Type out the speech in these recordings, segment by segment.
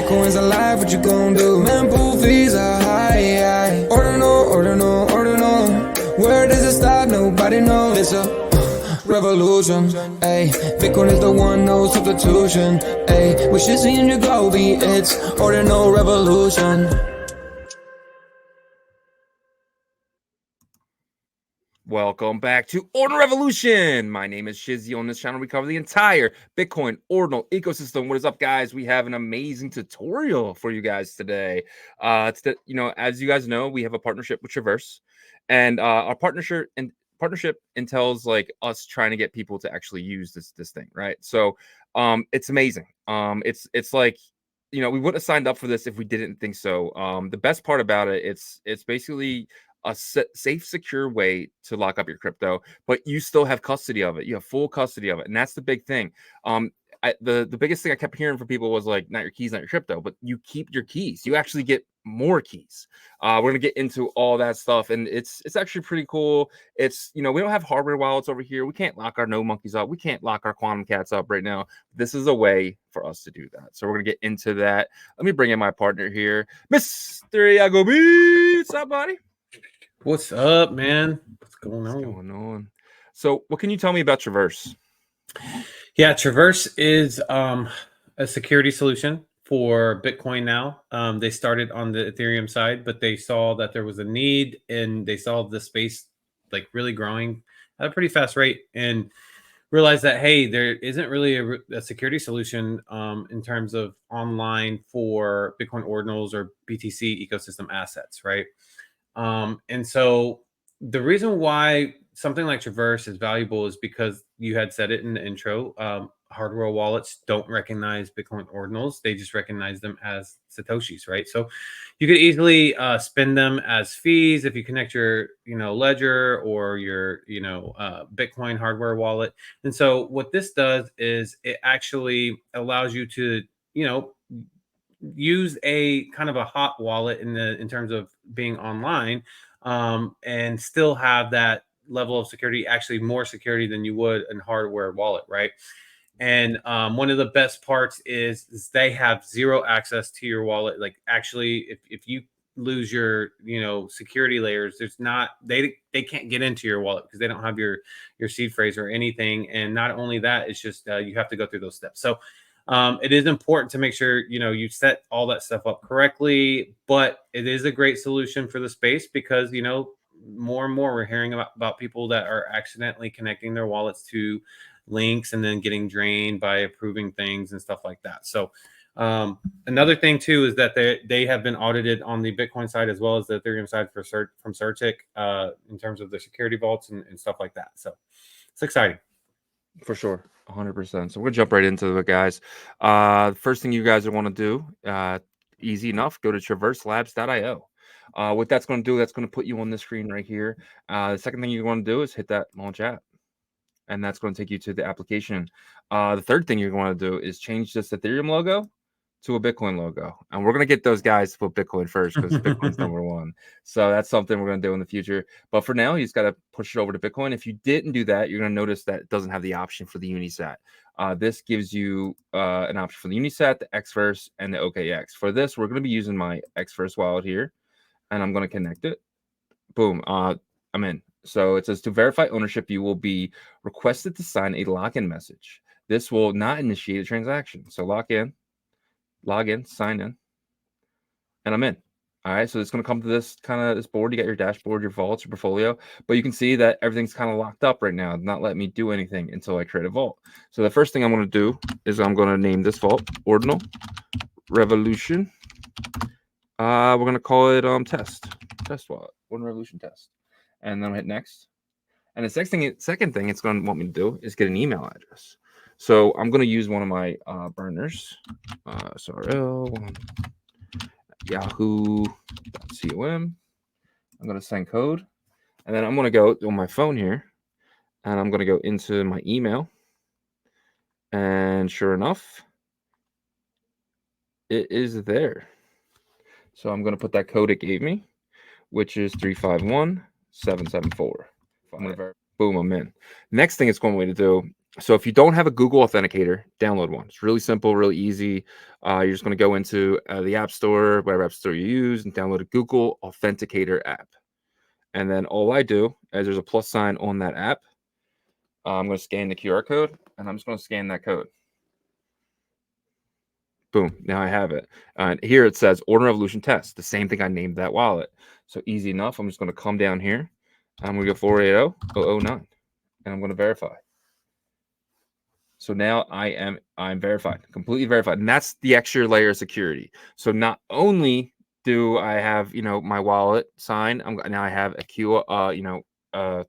Bitcoin's alive, what you gon' do? Mempool fees are high. Order no. Where does it stop? Nobody knows. It's a revolution, ayy. Bitcoin is the one, no substitution, ayy. With Shizzy and your Gobi, it's Ordinal revolution. Welcome back to Ordinal Revolution. My name is Shizzy. On this channel, we cover the entire Bitcoin Ordinal ecosystem. What is up, guys? We have an amazing tutorial for you guys today. As you guys know, we have a partnership with Traverse, and our partnership entails like us trying to get people to actually use this thing, right? So, it's amazing. It's like, we wouldn't have signed up for this if we didn't think so. The best part about it, it's basically a safe, secure way to lock up your crypto, but you still have custody of it. You have full custody of it, and that's the big thing. The biggest thing I kept hearing from people was like, not your keys, not your crypto, but you keep your keys. You actually get more keys. We're gonna get into all that stuff, and it's actually pretty cool. It's, we don't have hardware wallets over here. We can't lock our No Monkeys up. We can't lock our Quantum Cats up right now. This is a way for us to do that. So we're gonna get into that. Let me bring in my partner here, Mr. Iago B. What's up, buddy? What's up, man? What's going on? So what can you tell me about Traverse? Yeah, Traverse is a security solution for Bitcoin now. They started on the Ethereum side, but they saw that there was a need, and they saw the space like really growing at a pretty fast rate, and realized that, hey, there isn't really a security solution in terms of online for Bitcoin ordinals or BTC ecosystem assets, right? And so the reason why something like Traverse is valuable is because you had said it in the intro. Hardware wallets don't recognize Bitcoin ordinals. They just recognize them as Satoshis, right? So you could easily spend them as fees if you connect your, Ledger or your, Bitcoin hardware wallet. And so what this does is it actually allows you to, use a kind of a hot wallet in terms of being online, and still have that level of security, actually more security than you would in hardware wallet, right? And one of the best parts is they have zero access to your wallet. Like, actually, if you lose your security layers, there's not they can't get into your wallet because they don't have your seed phrase or anything. And not only that, it's just you have to go through those steps. So it is important to make sure you set all that stuff up correctly, but it is a great solution for the space because more and more we're hearing about people that are accidentally connecting their wallets to links and then getting drained by approving things and stuff like that. So another thing too is that they have been audited on the Bitcoin side as well as the Ethereum side from CertiK in terms of their security vaults and stuff like that. So it's exciting. For sure, 100%. So we're gonna jump right into it, guys. First thing you guys want to do, easy enough, go to traverselabs.io. What that's going to do, that's going to put you on this screen right here. The second thing you want to do is hit that launch app, and that's going to take you to the application. The third thing you're going to do is change this Ethereum logo to a Bitcoin logo, and we're going to get those guys to put Bitcoin first because Bitcoin's number one. So that's something we're going to do in the future. But for now, you just got to push it over to Bitcoin. If you didn't do that, you're going to notice that it doesn't have the option for the Unisat. This gives you an option for the Unisat, the Xverse, and the OKX. For this, we're going to be using my Xverse wallet here, and I'm going to connect it. Boom. I'm in. So it says to verify ownership, you will be requested to sign a login message. This will not initiate a transaction. So log in, sign in, and I'm in. All right. So it's going to come to this board. You got your dashboard, your vaults, your portfolio, but you can see that everything's kind of locked up right now. It's not letting me do anything until I create a vault. So the first thing I'm going to do is I'm going to name this vault Ordinal Revolution. We're going to call it test wallet, Ordinal Revolution test. And then I'll hit next. And the second thing it's going to want me to do is get an email address. So I'm going to use one of my burners, SRL, yahoo.com. I'm going to send code. And then I'm going to go on my phone here. And I'm going to go into my email. And sure enough, it is there. So I'm going to put that code it gave me, which is 351774. I'm going to boom, I'm in. Next thing it's going to do So if you don't have a Google Authenticator, download one. It's really simple, really easy. You're just going to go into the App Store, whatever app store you use, and download a Google Authenticator app. And then all I do is there's a plus sign on that app. I'm going to scan the QR code, and I'm just going to scan that code. Boom. Now I have it. And here it says Order Revolution Test, the same thing I named that wallet. So easy enough. I'm just going to come down here. I'm going to go 480-009, and I'm going to verify. So now I'm verified, completely verified. And that's the extra layer of security. So not only do I have, my wallet sign, now I have a Q, the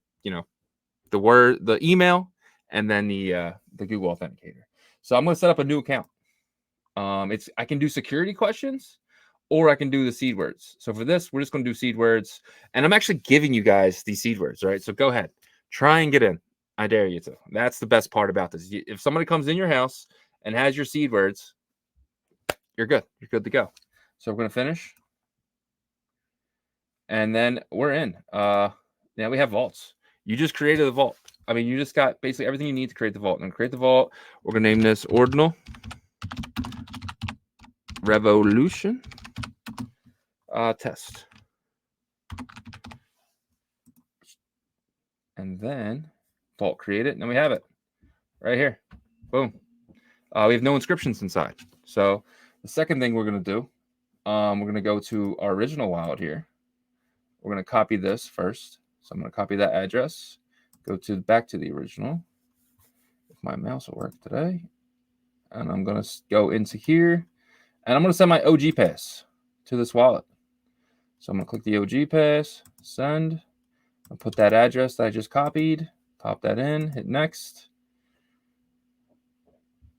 email, and then the Google Authenticator. So I'm going to set up a new account. I can do security questions, or I can do the seed words. So for this, we're just going to do seed words, and I'm actually giving you guys these seed words, right? So go ahead, try and get in. I dare you to. That's the best part about this. If somebody comes in your house and has your seed words, you're good. You're good to go. So we're going to finish. And then we're in. Now we have vaults. You just created a vault. I mean, you just got basically everything you need to create the vault. And create the vault. We're going to name this Ordinal Revolution Test. And then vault create it, and then we have it right here. Boom. We have no inscriptions inside. So the second thing we're going to do, we're going to go to our original wallet here. We're going to copy this first. So I'm going to copy that address, go back to the original. If my mouse will work today. And I'm going to go into here, and I'm going to send my OG pass to this wallet. So I'm going to click the OG pass, send. I'll put that address that I just copied. Pop that in, hit next.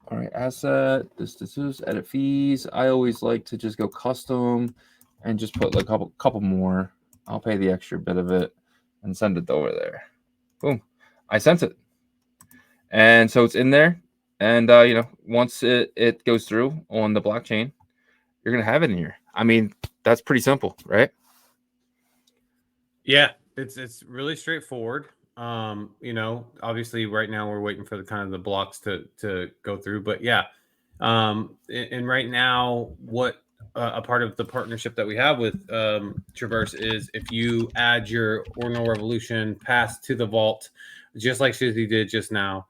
All right, asset, this is edit fees. I always like to just go custom and just put like a couple more. I'll pay the extra bit of it and send it over there. Boom, I sent it. And so it's in there. And, once it goes through on the blockchain, you're going to have it in here. I mean, that's pretty simple, right? Yeah, it's really straightforward. Obviously right now we're waiting for the blocks to go through, but yeah. And right now what a part of the partnership that we have with Traverse is if you add your Ordinal Revolution pass to the vault, just like Shizzy did just now,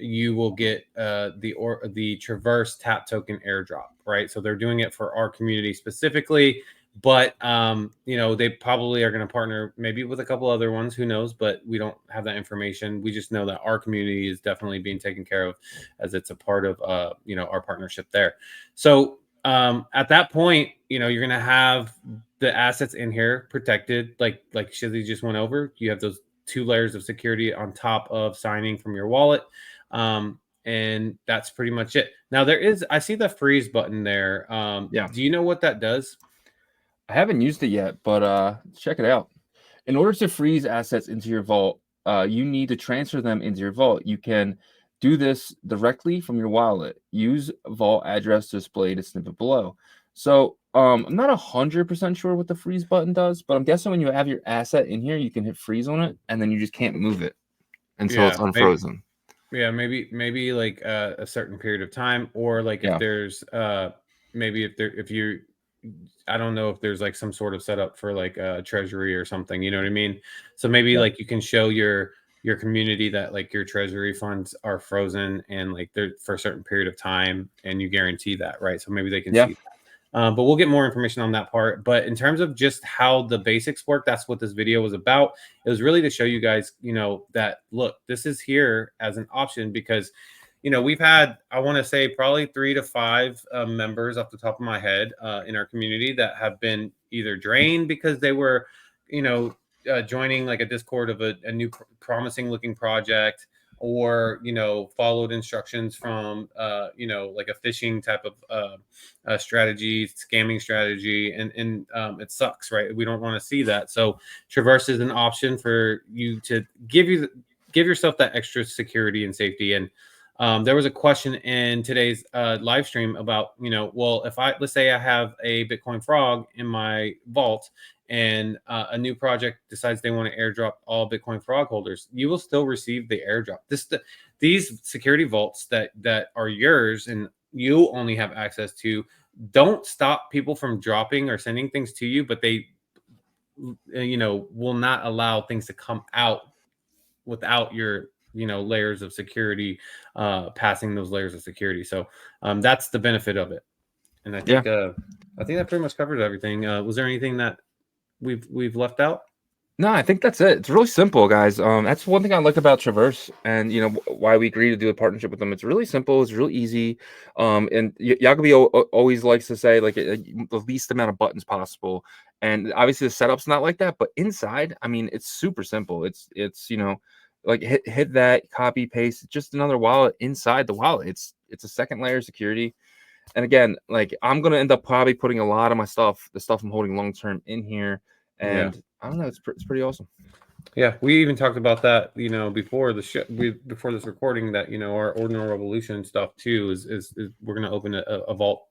you will get the Traverse tap token airdrop, right? So they're doing it for our community specifically. But they probably are going to partner maybe with a couple other ones, who knows, but we don't have that information. We just know that our community is definitely being taken care of as it's a part of our partnership there. So at that point, you're going to have the assets in here protected, like Shizzy just went over. You have those 2 layers of security on top of signing from your wallet. And that's pretty much it. Now I see the freeze button there. Yeah. Do you know what that does? I haven't used it yet, but check it out. In order to freeze assets into your vault, you need to transfer them into your vault. You can do this directly from your wallet. Use vault address displayed snippet below. So I'm not 100% sure what the freeze button does, but I'm guessing when you have your asset in here, you can hit freeze on it, and then you just can't move it until it's unfrozen. Maybe like a certain period of time, or like if there's I don't know if there's like some sort of setup for like a treasury or something, you know what I mean? So maybe like you can show your community that like your treasury funds are frozen and like they're for a certain period of time, and you guarantee that, right? So maybe they can see that. But we'll get more information on that part. But in terms of just how the basics work, that's what this video was about. It was really to show you guys, that look, this is here as an option, because we've had, I want to say, probably 3 to 5 members off the top of my head in our community that have been either drained because they were, joining like a Discord of a new promising looking project, or, followed instructions from, like a phishing type of strategy, scamming strategy. And it sucks, right? We don't want to see that. So Traverse is an option for you to give yourself that extra security and safety. And there was a question in today's live stream about, well, if let's say I have a Bitcoin Frog in my vault, and a new project decides they want to airdrop all Bitcoin Frog holders, you will still receive the airdrop. these security vaults that are yours and you only have access to don't stop people from dropping or sending things to you, but they will not allow things to come out without your layers of security, passing those layers of security. So that's the benefit of it. And I think that pretty much covers everything. Was there anything that we've left out? No, I think that's it. It's really simple, guys. That's one thing I like about Traverse, and why we agreed to do a partnership with them. It's really simple. It's real easy. And Jacoby always likes to say like the least amount of buttons possible. And obviously the setup's not like that, but inside, I mean, it's super simple. It's like hit that, copy, paste, just another wallet inside the wallet. It's a second layer of security. And again, like I'm gonna end up probably putting a lot of my stuff, the stuff I'm holding long term, in here. And I don't know, it's pretty awesome. Yeah, we even talked about that, before the show, before this recording, that our Ordinal Revolution stuff too is we're gonna open a vault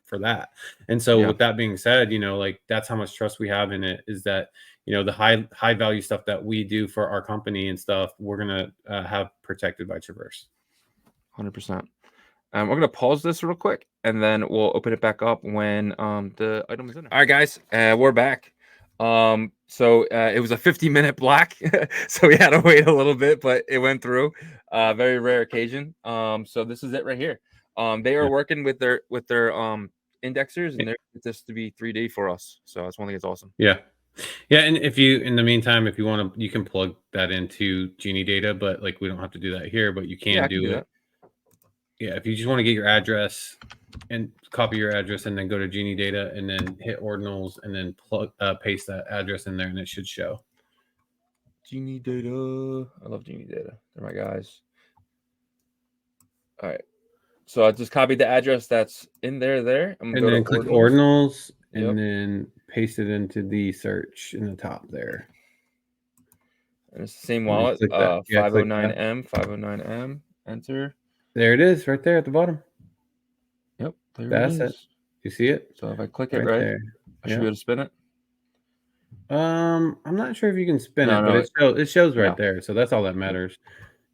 for that. And so with that being said, like that's how much trust we have in it, is that the high value stuff that we do for our company and stuff, we're gonna have protected by Traverse. 100%. We're going to pause this real quick, and then we'll open it back up when the item is in there. All right, guys, we're back. So it was a 50-minute block, so we had to wait a little bit, but it went through. Very rare occasion. So this is it right here. They are working with their indexers, and they're this to be 3D for us. So that's one thing that's awesome. Yeah. And if you, in the meantime, if you want to, you can plug that into Genie Data, but like we don't have to do that here, but you can do it. That. Yeah, if you just want to get your address and copy your address and then go to Genie Data and then hit Ordinals and then paste that address in there and it should show. Genie Data. I love Genie Data. They're my guys. All right. So I just copied the address that's in there. I'm and then click Ordinals and then paste it into the search in the top there. And it's the same wallet. 509M, 509M. Enter. There it is, right there at the bottom. Yep, that's it. You see it? So if I click it right there, I should be able to spin it. I'm not sure if you can spin it, but it shows right there. So that's all that matters.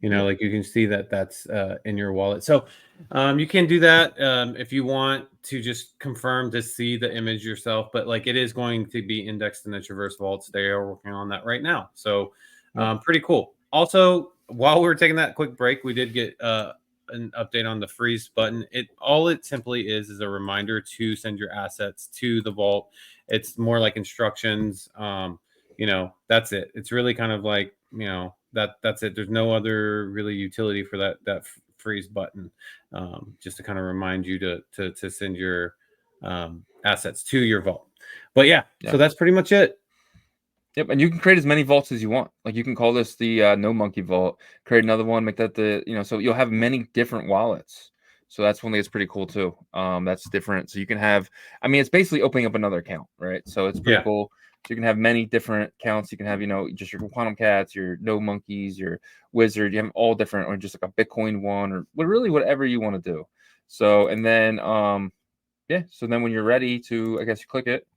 Like you can see that that's in your wallet. So you can do that if you want to just confirm to see the image yourself. But like it is going to be indexed in the Traverse vaults. They are working on that right now. So pretty cool. Also, while we were taking that quick break, we did get an update on the freeze button. All it simply is a reminder to send your assets to the vault. It's more like instructions. That's it. It's really kind of like that's it. There's no other really utility for that freeze button, just to kind of remind you to send your assets to your vault. But so that's pretty much it. Yep, and you can create as many vaults as you want. Like you can call this the No Monkey Vault. Create another one, make that so you'll have many different wallets. So that's one thing that's pretty cool too. That's different. So you can have, it's basically opening up another account, right? So it's pretty cool. So you can have many different accounts. You can have, just your Quantum Cats, your No Monkeys, your Wizard. You have all different, or just like a Bitcoin one, or really whatever you want to do. So and then so then when you're ready to, I guess you click it,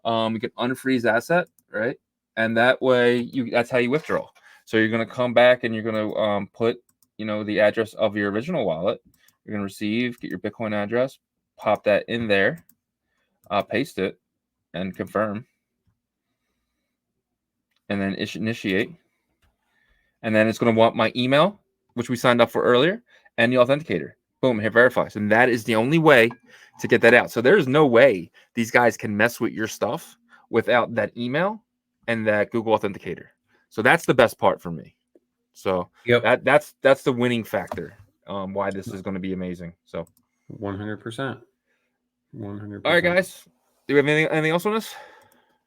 you can unfreeze asset, right? And that way that's how you withdraw. So you're going to come back and you're going to put, the address of your original wallet. You're going to receive, get your Bitcoin address, pop that in there, paste it, and confirm. And then initiate. And then it's going to want my email, which we signed up for earlier, and the authenticator. Boom, hit verify. And that is the only way to get that out. So there's no way these guys can mess with your stuff without that email and that Google Authenticator. So that's the best part for me. So that's the winning factor. Why this is going to be amazing. So 100%. 100%. All right, guys. Do we have anything else on this?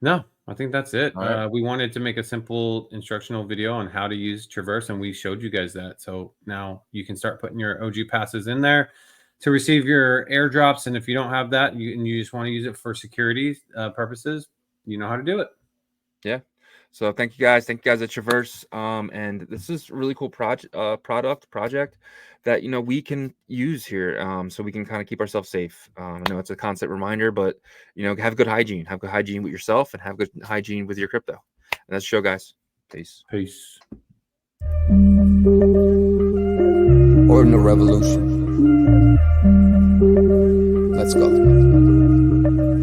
No, I think that's it. Right. We wanted to make a simple instructional video on how to use Traverse, and we showed you guys that. So now you can start putting your OG passes in there to receive your airdrops. And if you don't have that, you just want to use it for security purposes, you know how to do it. Yeah. So thank you guys at Traverse. And this is a really cool project that we can use here. So we can kind of keep ourselves safe. I know it's a constant reminder, but have good hygiene. Have good hygiene with yourself and have good hygiene with your crypto. And that's the show, guys. Peace. Peace. Ordinal revolution. Let's go.